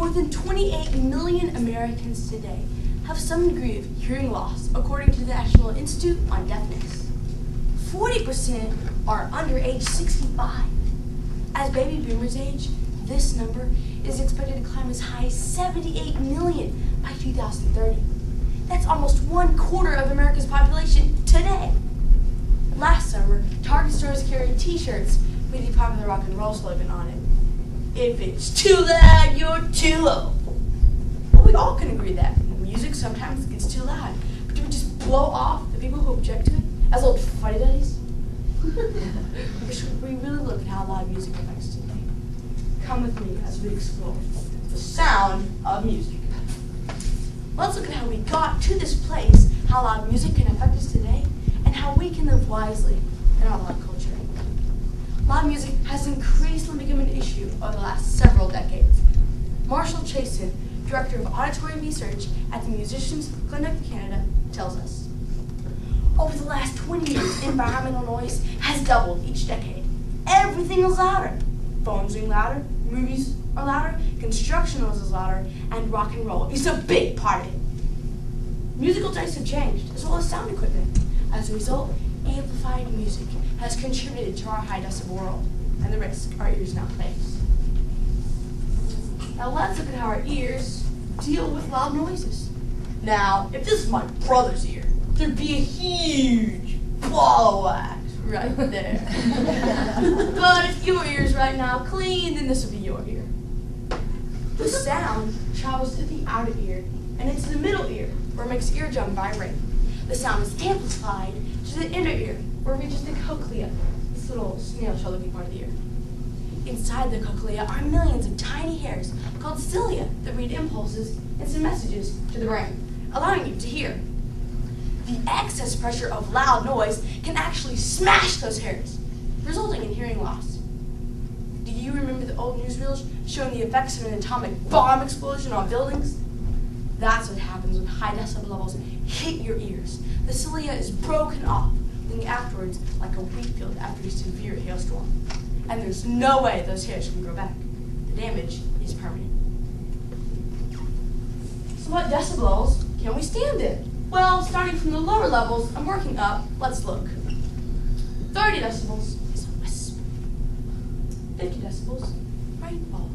More than 28 million Americans today have some degree of hearing loss, according to the National Institute on Deafness. 40% are under age 65. As baby boomers age, this number is expected to climb as high as 78 million by 2030. That's almost 1/4 of America's population today. Last summer, Target stores carried t-shirts with the popular rock and roll slogan on it. If it's too loud, you're too low. Well, we all can agree that music sometimes gets too loud. But do we just blow off the people who object to it as old fuddy-duddies? Or should we really look at how loud music affects today? Come with me as we explore the sound of music. Let's look at how we got to this place, how loud music can affect us today, and how we can live wisely in our loud culture. Loud music has increasingly become an issue over the last several decades. Marshall Chasen, Director of Auditory Research at the Musicians Clinic of Canada, tells us. Over the last 20 years, environmental noise has doubled each decade. Everything is louder. Phones ring louder, movies are louder, construction noise is louder, and rock and roll is a big part of it. Musical tastes have changed, as well as sound equipment. As a result, amplified music has contributed to our high decibel world and the risk our ears now face. Now let's look at how our ears deal with loud noises. Now, if this was my brother's ear, there'd be a huge ball of wax right there. But if your ear's right now clean, then this would be your ear. The sound travels to the outer ear and into the middle ear, where it makes eardrum vibrate. The sound is amplified to the inner ear, where it reaches the cochlea, this little snail-shell looking part of the ear. Inside the cochlea are millions of tiny hairs called cilia that read impulses and send messages to the brain, allowing you to hear. The excess pressure of loud noise can actually smash those hairs, resulting in hearing loss. Do you remember the old newsreels showing the effects of an atomic bomb explosion on buildings? That's what happens when high decibel levels hit your ears. The cilia is broken off, leaving afterwards like a wheat field after a severe hailstorm. And there's no way those hairs can grow back. The damage is permanent. So what decibels can we stand in? Well, starting from the lower levels and working up, let's look. 30 decibels is a whisper. 50 decibels, rainfall.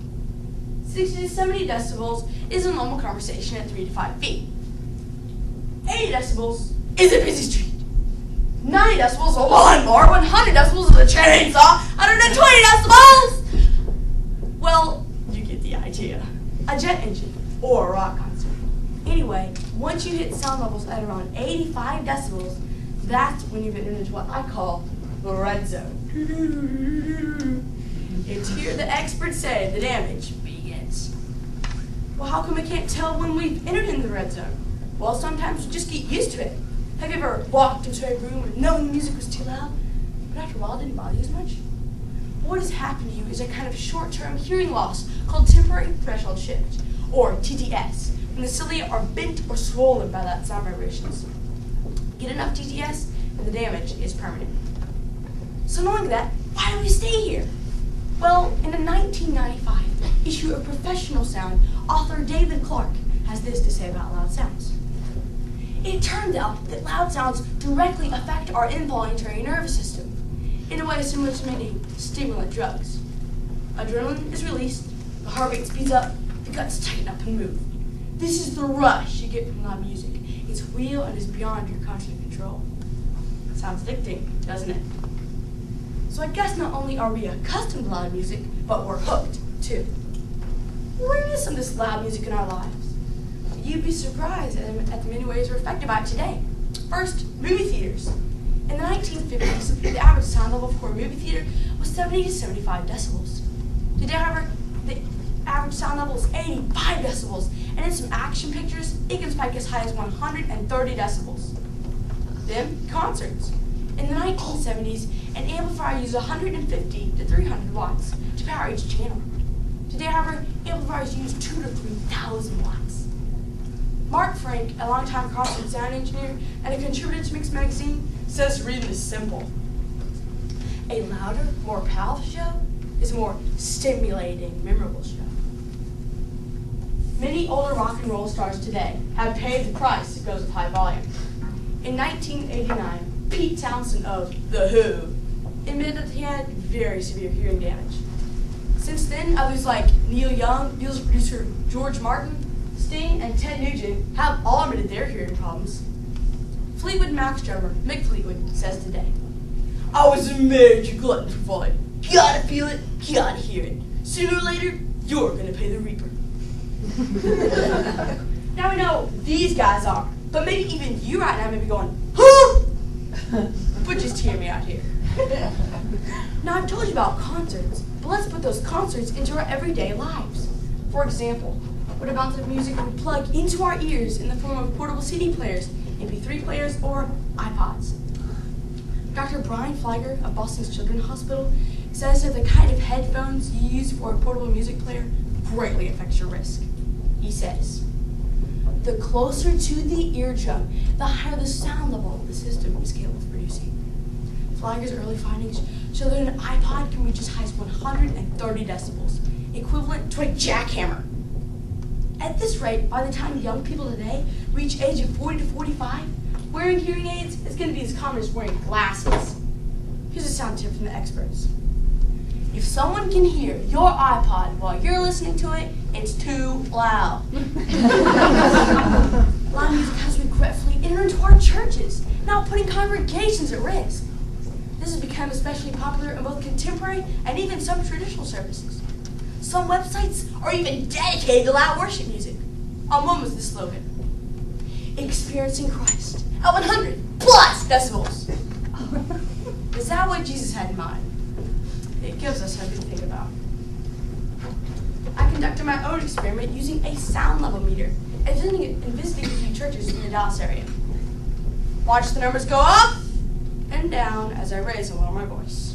60 to 70 decibels is a normal conversation at 3 to 5 feet. 80 decibels is a busy street. 90 decibels is a lawnmower. 100 decibels is a chainsaw. 120 decibels! Well, you get the idea. A jet engine or a rock concert. Anyway, once you hit sound levels at around 85 decibels, that's when you've entered into what I call the red zone. It's here the experts say the damage begins. Well, how come we can't tell when we've entered into the red zone? Well, sometimes we just get used to it. Have you ever walked into a room and known the music was too loud, but after a while it didn't bother you as much? What has happened to you is a kind of short-term hearing loss called temporary threshold shift, or TTS, when the cilia are bent or swollen by that sound vibrations. Get enough TTS and the damage is permanent. So knowing that, why do we stay here? Well, in a 1995 issue of Professional Sound, author David Clark has this to say about loud sounds. It turns out that loud sounds directly affect our involuntary nervous system in a way similar to many stimulant drugs. Adrenaline is released, the heart rate speeds up, the guts tighten up and move. This is the rush you get from loud music. It's real and is beyond your conscious control. Sounds addicting, doesn't it? So I guess not only are we accustomed to loud music, but we're hooked too. Where is some of this loud music in our lives? You'd be surprised at the many ways we're affected by it today. First, movie theaters. In the 1950s, the average sound level for a movie theater was 70 to 75 decibels. Today, however, the average sound level is 85 decibels, and in some action pictures, it can spike as high as 130 decibels. Then, concerts. In the 1970s, an amplifier used 150 to 300 watts to power each channel. Today, however, amplifiers use 2,000 to 3,000 watts. Mark Frank, a longtime concert sound engineer and a contributor to Mix Magazine, says reading is simple. A louder, more powerful show is a more stimulating, memorable show. Many older rock and roll stars today have paid the price that goes with high volume. In 1989, Pete Townsend of The Who admitted that he had very severe hearing damage. Since then, others like Neil Young, Beatles producer George Martin, Sting, and Ted Nugent have all admitted their hearing problems. Fleetwood Mac's drummer, Mick Fleetwood, says today, "I was a major glutton for volume. Gotta feel it, gotta hear it. Sooner or later, you're gonna pay the reaper." Now we know these guys are, but maybe even you right now may be going, huh? But just hear me out here. Now I've told you about concerts, but let's put those concerts into our everyday lives. For example, what amount of music we plug into our ears in the form of portable CD players, MP3 players, or iPods? Dr. Brian Fliger of Boston's Children's Hospital says that the kind of headphones you use for a portable music player greatly affects your risk. He says, "The closer to the eardrum, the higher the sound level the system is capable of producing." Fliger's early findings show that an iPod can reach as high as 130 decibels, equivalent to a jackhammer. At this rate, by the time young people today reach age of 40 to 45, wearing hearing aids is going to be as common as wearing glasses. Here's a sound tip from the experts. If someone can hear your iPod while you're listening to it, it's too loud. Loud music has regretfully entered into our churches, now putting congregations at risk. This has become especially popular in both contemporary and even some traditional services. Some websites are even dedicated to loud worship music. On one was the slogan, "Experiencing Christ at 100 plus decibels." Is that what Jesus had in mind? It gives us something to think about. I conducted my own experiment using a sound level meter and visiting a few churches in the Dallas area. Watch the numbers go up and down as I raise and lower my voice.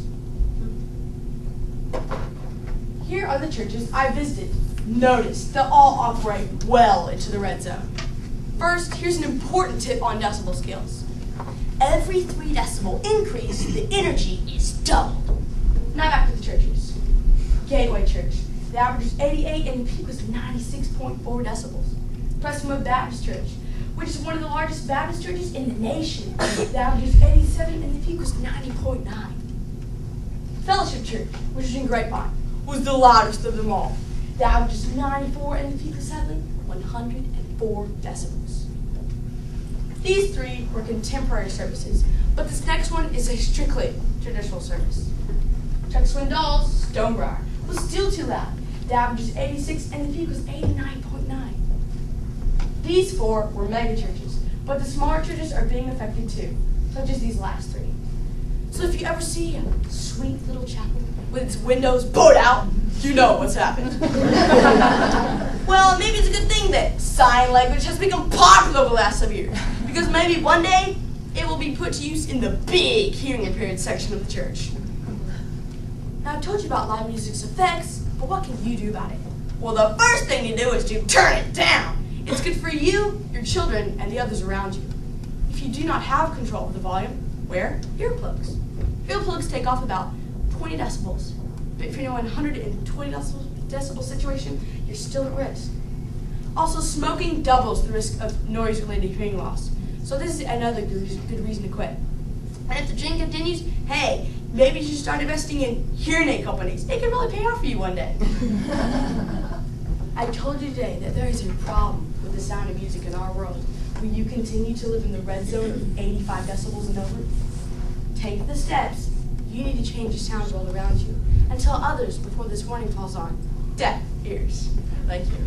Here are the churches I visited. Notice they'll all operate well into the red zone. First, here's an important tip on decibel scales. Every 3 decibel increase, the energy is doubled. Now back to the churches. Gateway Church. The average is 88 and the peak was 96.4 decibels. Prestonwood Baptist Church, which is one of the largest Baptist churches in the nation. The average is 87 and the peak was 90.9. Fellowship Church, which is in Grapevine, was the loudest of them all. The average is 94 and the peak was 104 decibels. These 3 were contemporary services, but this next one is a strictly traditional service. Chuck Swindoll's Stonebriar was still too loud. The average is 86 and the peak was 89.9. These 4 were mega churches, but the smaller churches are being affected too, such as these last 3. So if you ever see a sweet little chapel with its windows bowed out, you know what's happened. Well, maybe it's a good thing that sign language has become popular over the last several years, because maybe one day it will be put to use in the big hearing impaired section of the church. Now, I've told you about live music's effects, but what can you do about it? Well, the first thing you do is to turn it down. It's good for you, your children, and the others around you. If you do not have control of the volume, wear earplugs. Earplugs take off about 20 decibels, but if you're in a 120 decibel situation, you're still at risk. Also, smoking doubles the risk of noise-related hearing loss, so this is another good reason to quit. And if the trend continues, hey, maybe you should start investing in hearing aid companies. It can really pay off for you one day. I told you today that there is a problem with the sound of music in our world. Will you continue to live in the red zone of 85 decibels and over? Take the steps you need to change the sound world around you and tell others before this warning falls on deaf ears. Thank you.